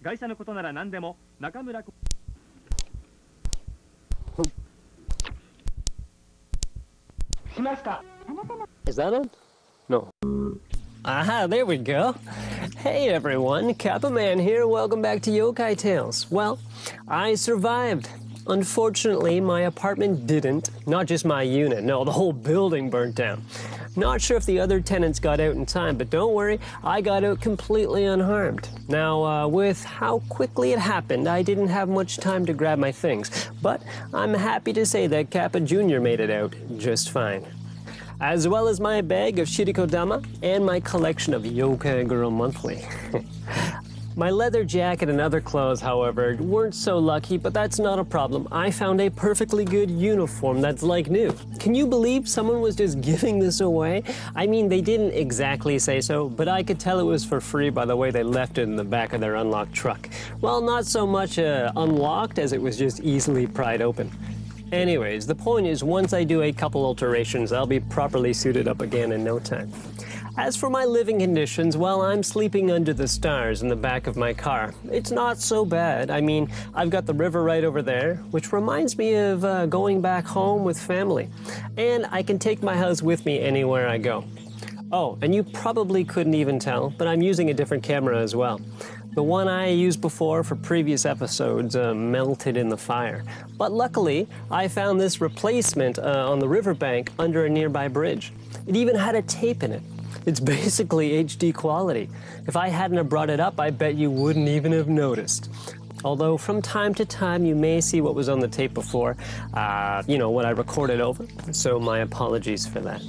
会社のことなら何でも中村。 Is that on? No. Aha, there we go. Hey everyone, Kappaman here. Welcome back to Yokai Tales. Well, I survived. Unfortunately, my apartment didn't. Not just my unit, no, the whole building burnt down. Not sure if the other tenants got out in time, but don't worry, I got out completely unharmed. Now, with how quickly it happened, I didn't have much time to grab my things, but I'm happy to say that Kappa Jr. made it out just fine. As well as my bag of shirikodama and my collection of Yokai Girl Monthly. My leather jacket and other clothes, however, weren't so lucky, but that's not a problem. I found a perfectly good uniform that's like new. Can you believe someone was just giving this away? I mean, they didn't exactly say so, but I could tell it was for free by the way they left it in the back of their unlocked truck. Well, not so much unlocked as it was just easily pried open. Anyways, the point is, once I do a couple alterations, I'll be properly suited up again in no time. As for my living conditions, well, I'm sleeping under the stars in the back of my car. It's not so bad. I mean, I've got the river right over there, which reminds me of going back home with family. And I can take my house with me anywhere I go. Oh, and you probably couldn't even tell, but I'm using a different camera as well. The one I used before for previous episodes melted in the fire. But luckily, I found this replacement on the riverbank under a nearby bridge. It even had a tape in it. It's basically HD quality. If I hadn't have brought it up, I bet you wouldn't even have noticed. Although from time to time, you may see what was on the tape before, you know, when I recorded over. So my apologies for that.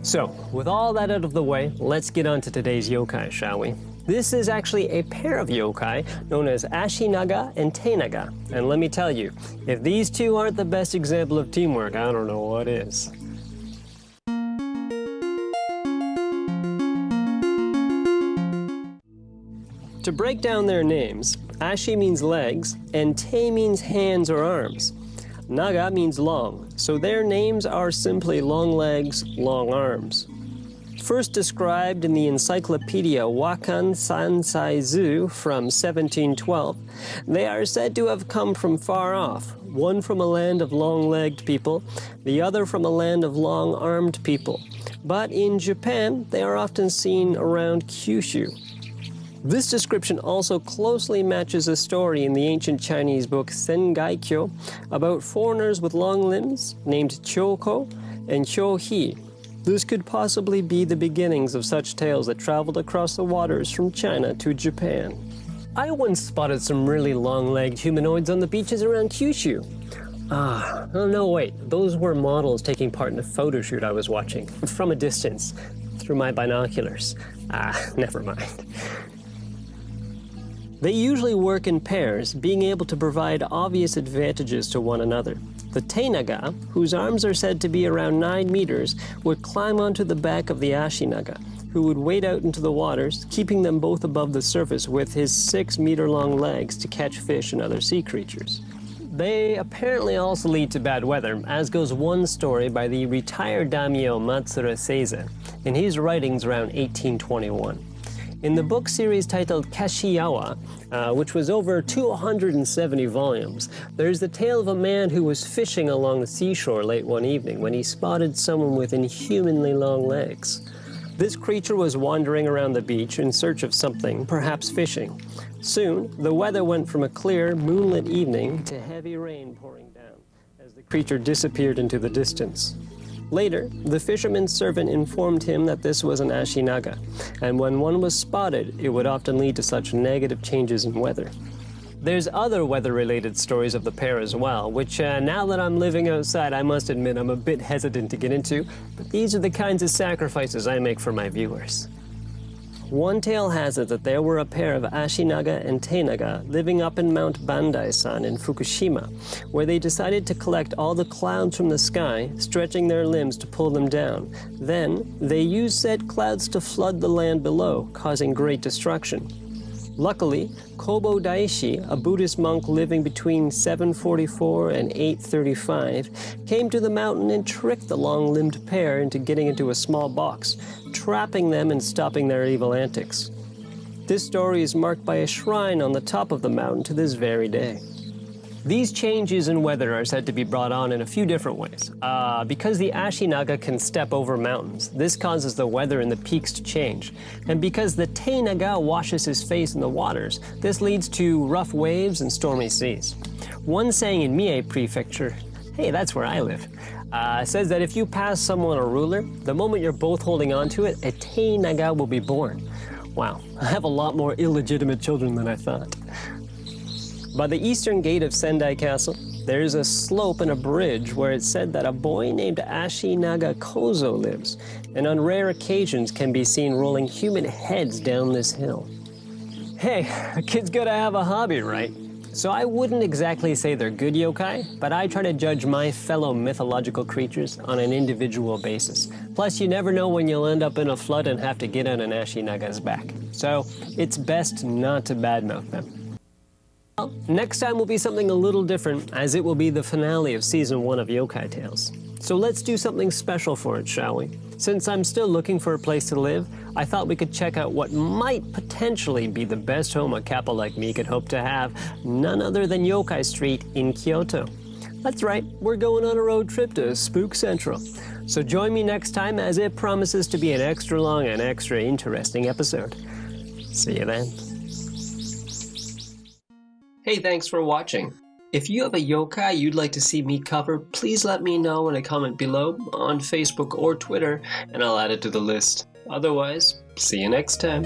So, with all that out of the way, let's get on to today's yokai, shall we? This is actually a pair of yokai known as Ashinaga and Tenaga. And let me tell you, if these two aren't the best example of teamwork, I don't know what is. To break down their names, Ashi means legs, and Te means hands or arms. Naga means long, so their names are simply long legs, long arms. First described in the Encyclopedia Wakan Sansaizu from 1712, they are said to have come from far off, one from a land of long-legged people, the other from a land of long-armed people. But in Japan, they are often seen around Kyushu. This description also closely matches a story in the ancient Chinese book Sengaikyo about foreigners with long limbs named Choko and Chohi. This could possibly be the beginnings of such tales that traveled across the waters from China to Japan. I once spotted some really long-legged humanoids on the beaches around Kyushu. Oh no, wait, those were models taking part in a photo shoot I was watching from a distance through my binoculars. Never mind. They usually work in pairs, being able to provide obvious advantages to one another. The Tenaga, whose arms are said to be around 9 meters, would climb onto the back of the Ashinaga, who would wade out into the waters, keeping them both above the surface with his 6-meter-long legs to catch fish and other sea creatures. They apparently also lead to bad weather, as goes one story by the retired daimyo Matsura Seiza in his writings around 1821. In the book series titled Kashiyawa, which was over 270 volumes, there's the tale of a man who was fishing along the seashore late one evening when he spotted someone with inhumanly long legs. This creature was wandering around the beach in search of something, perhaps fishing. Soon, the weather went from a clear, moonlit evening to heavy rain pouring down as the creature disappeared into the distance. Later, the fisherman's servant informed him that this was an Ashinaga, and when one was spotted, it would often lead to such negative changes in weather. There's other weather-related stories of the pair as well, which now that I'm living outside, I must admit I'm a bit hesitant to get into, but these are the kinds of sacrifices I make for my viewers. One tale has it that there were a pair of Ashinaga and Tenaga living up in Mount Bandai-san in Fukushima, where they decided to collect all the clouds from the sky, stretching their limbs to pull them down. Then, they used said clouds to flood the land below, causing great destruction. Luckily, Kobo Daishi, a Buddhist monk living between 744 and 835, came to the mountain and tricked the long-limbed pair into getting into a small box, trapping them and stopping their evil antics. This story is marked by a shrine on the top of the mountain to this very day. These changes in weather are said to be brought on in a few different ways. Because the Ashinaga can step over mountains, this causes the weather in the peaks to change. And because the Tenaga washes his face in the waters, this leads to rough waves and stormy seas. One saying in Mie Prefecture, hey, that's where I live, says that if you pass someone a ruler, the moment you're both holding onto it, a Tenaga will be born. Wow, I have a lot more illegitimate children than I thought. By the eastern gate of Sendai Castle, there is a slope and a bridge where it's said that a boy named Ashinaga Kozo lives, and on rare occasions can be seen rolling human heads down this hill. Hey, a kid's gotta have a hobby, right? So I wouldn't exactly say they're good yokai, but I try to judge my fellow mythological creatures on an individual basis. Plus, you never know when you'll end up in a flood and have to get on an Ashinaga's back. So it's best not to badmouth them. Well, next time will be something a little different, as it will be the finale of Season 1 of Yokai Tales. So let's do something special for it, shall we? Since I'm still looking for a place to live, I thought we could check out what might potentially be the best home a Kappa like me could hope to have, none other than Yokai Street in Kyoto. That's right, we're going on a road trip to Spook Central. So join me next time, as it promises to be an extra long and extra interesting episode. See you then. Hey, thanks for watching. If you have a yokai you'd like to see me cover, please let me know in a comment below on Facebook or Twitter, and I'll add it to the list. Otherwise, see you next time.